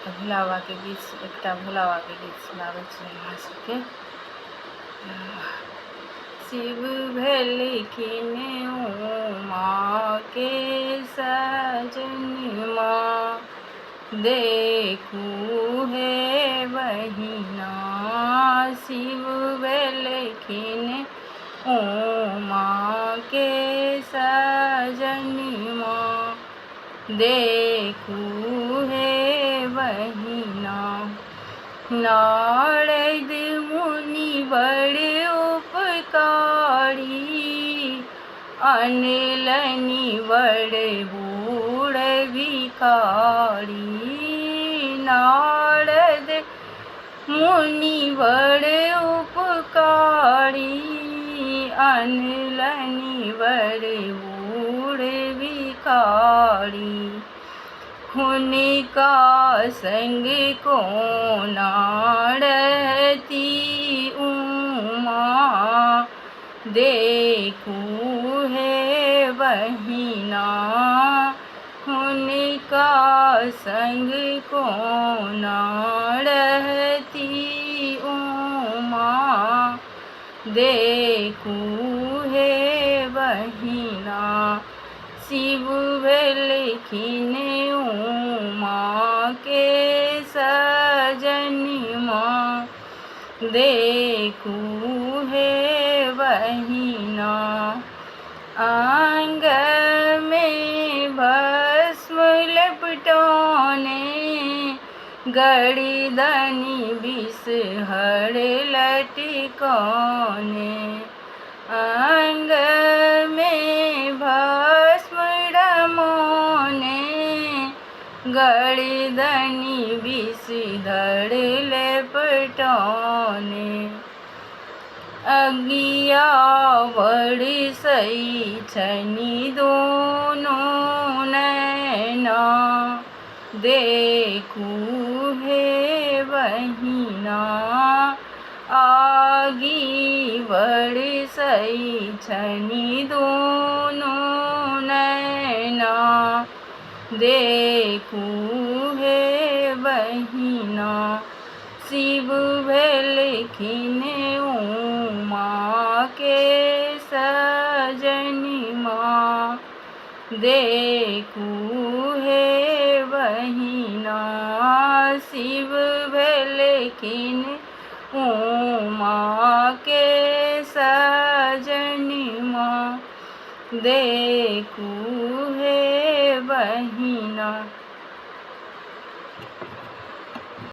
भोला के गीत एकटा भोला के गीत सुनाबै छी अहाँ सबके। शिव भेलखिन उमा के सजनमा, देखू हे बहिना। शिव भेलखिन उमा के सजनमा, देखू हे बहिना। नारद मुनि बड़े उपकारी, अनलनि बड़े बूढ़ भिखारी। नारद मुनि बड़े उपकारी, अनलनि बड़े बूढ़ भिखारी। हुनका संग कोना रहती उमा, देखू हे बहिना। हुनका संग कोना रहती उमा, देखू हे बहिना। शिव भेलखिन उमा के सजनमा, देखू हे बहिना। अंग में भस्म लपटौने, गर्दनि विषहर लटकौने। अंग में भस्म रमौने, गर्दनि विषधर लपटौने। अगिया बरसै छनि दोनों नैना, देखू हे बहिना। आगि बरसै छनि दोनों नैना, देखू हे बहिना। शिव भेलखिन उमा के सजनमा, देखू हे बहिना। शिव भेलखिन उमा के सजनमा, देखू हे बहिना।